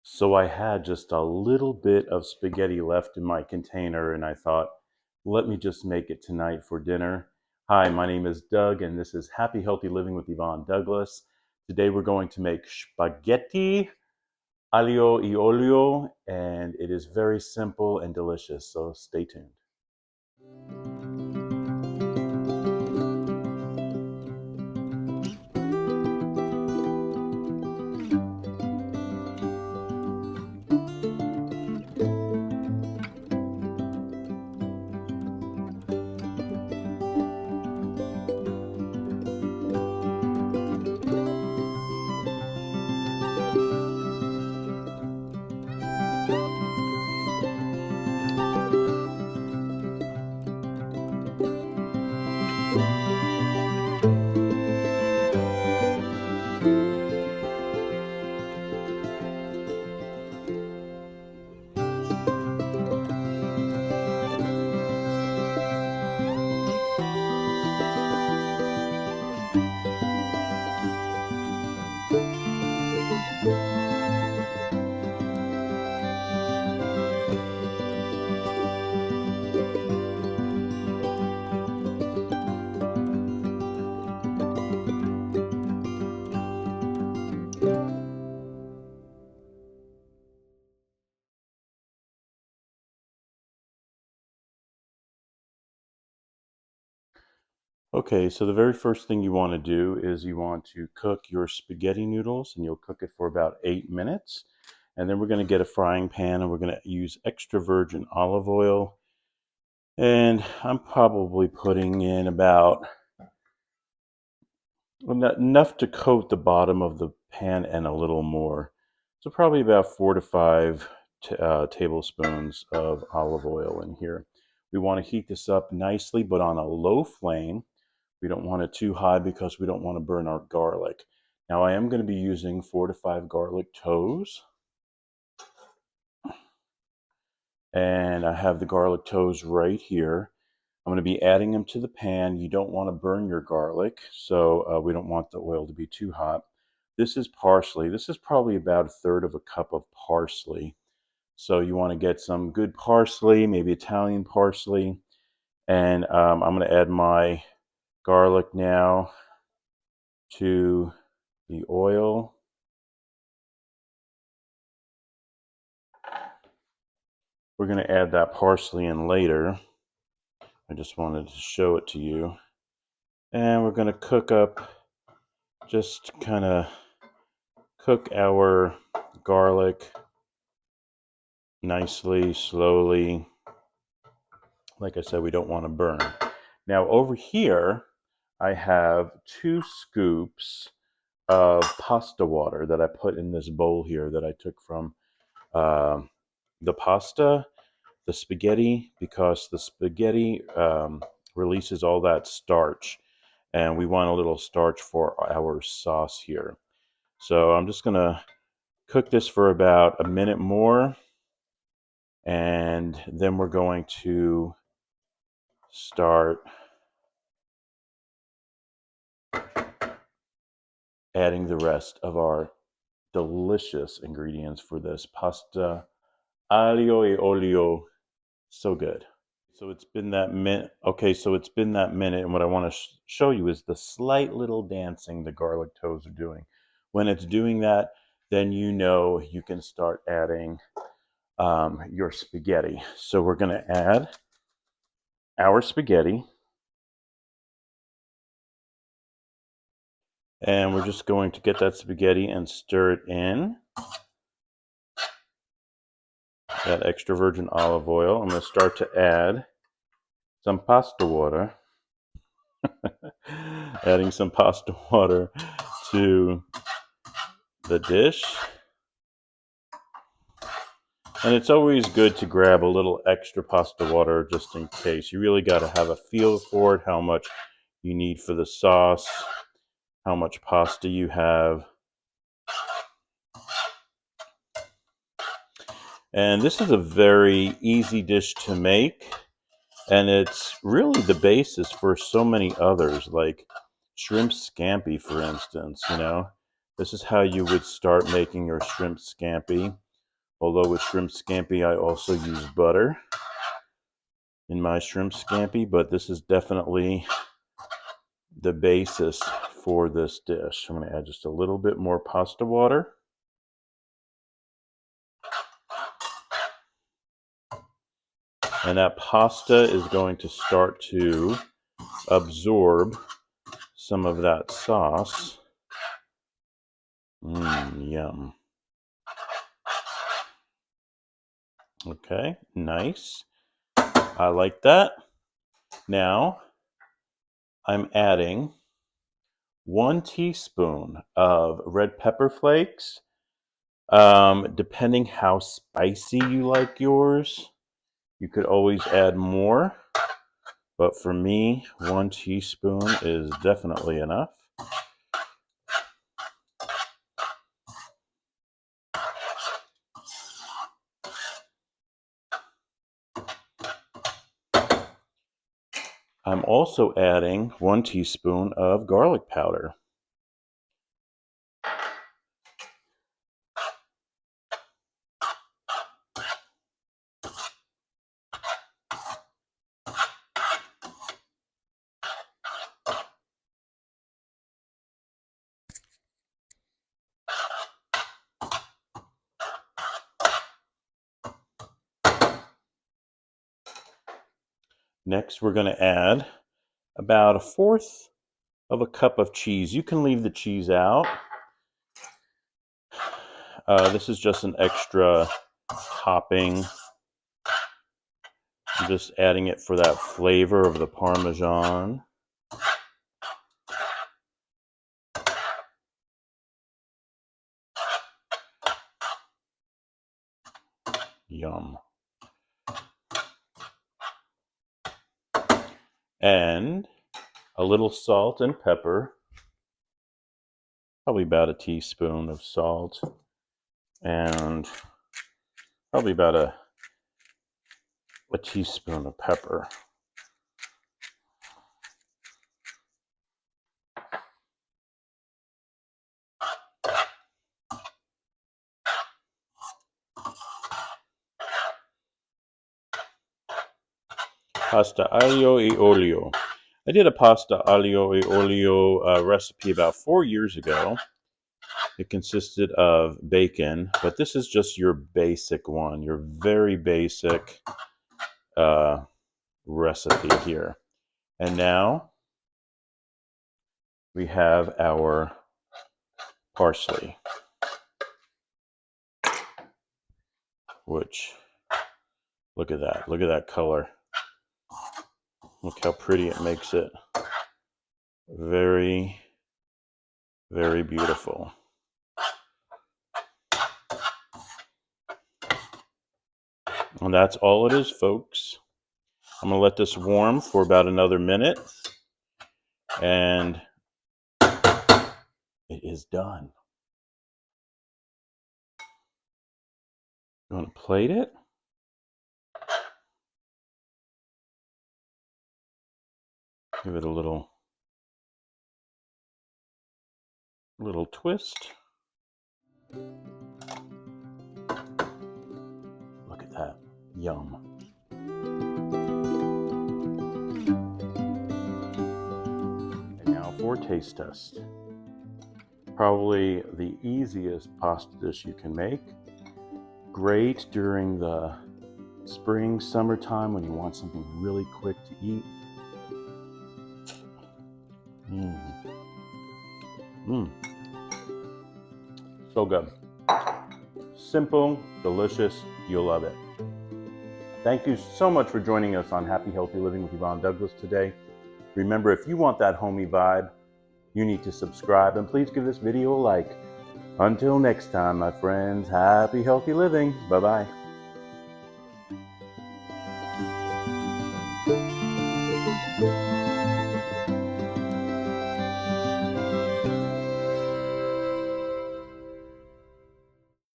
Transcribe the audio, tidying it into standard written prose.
So I had just a little bit of spaghetti left in my container, and I thought, let me just make it tonight for dinner. Hi, my name is Doug, and this is Happy Healthy Living with Yvonne Douglas. Today we're going to make spaghetti aglio e olio, and it is very simple and delicious, so stay tuned. Okay, so the very first thing you want to do is you want to cook your spaghetti noodles, and you'll cook it for about 8 minutes. And then we're going to get a frying pan, and we're going to use extra virgin olive oil. And I'm probably putting in about enough to coat the bottom of the pan and a little more. So probably about 4 to 5 tablespoons of olive oil in here. We want to heat this up nicely, but on a low flame. We don't want it too high because we don't want to burn our garlic. Now I am going to be using 4 to 5 garlic toes. And I have the garlic toes right here. I'm going to be adding them to the pan. You don't want to burn your garlic, so we don't want the oil to be too hot. This is parsley. This is probably about 1/3 of a cup of parsley. So you want to get some good parsley, maybe Italian parsley. And I'm going to add my garlic now to the oil. We're going to add that parsley in later. I just wanted to show it to you. And we're going to cook up, just kind of cook our garlic nicely, slowly. Like I said, we don't want to burn. Now over here, I have 2 scoops of pasta water that I put in this bowl here that I took from the pasta, the spaghetti, because the spaghetti releases all that starch, and we want a little starch for our sauce here. So I'm just going to cook this for about a minute more, and then we're going to start adding the rest of our delicious ingredients for this pasta aglio e olio. So good. So it's been that minute. Okay, so it's been that minute, and what I want to show you is the slight little dancing the garlic toes are doing. When it's doing that, then you know you can start adding your spaghetti. So we're going to add our spaghetti, and we're just going to get that spaghetti and stir it in. That extra virgin olive oil. I'm going to start to add some pasta water. Adding some pasta water to the dish. And it's always good to grab a little extra pasta water just in case. You really got to have a feel for it, how much you need for the sauce, how much pasta you have. And this is a very easy dish to make, and it's really the basis for so many others, like shrimp scampi, for instance. This is how you would start making your shrimp scampi. Although with shrimp scampi, I also use butter in my shrimp scampi, but this is definitely the basis for this dish. I'm going to add just a little bit more pasta water. And that pasta is going to start to absorb some of that sauce. Yum. Okay, nice. I like that. Now, I'm adding 1 teaspoon of red pepper flakes. Depending how spicy you like yours, you could always add more. But for me, 1 teaspoon is definitely enough. I'm also adding 1 teaspoon of garlic powder. Next, we're going to add about 1/4 of a cup of cheese. You can leave the cheese out. This is just an extra topping. I'm just adding it for that flavor of the Parmesan. Yum. And a little salt and pepper. Probably about a teaspoon of salt. And probably about a teaspoon of pepper. Pasta aglio e olio. I did a pasta aglio e olio recipe about 4 years ago. It consisted of bacon, but this is just your basic one, your very basic recipe here. And now we have our parsley, which, look at that color. Look how pretty it makes it. Very, very beautiful. And that's all it is, folks. I'm going to let this warm for about another minute. And it is done. You want to plate it? Give it a little twist. Look at that. Yum. And now for taste test. Probably the easiest pasta dish you can make. Great during the spring, summertime when you want something really quick to eat. So good. Simple, delicious, you'll love it. Thank you so much for joining us on Happy Healthy Living with Yvonne Douglas today. Remember, if you want that homey vibe, you need to subscribe and please give this video a like. Until next time, my friends, happy healthy living. Bye-bye.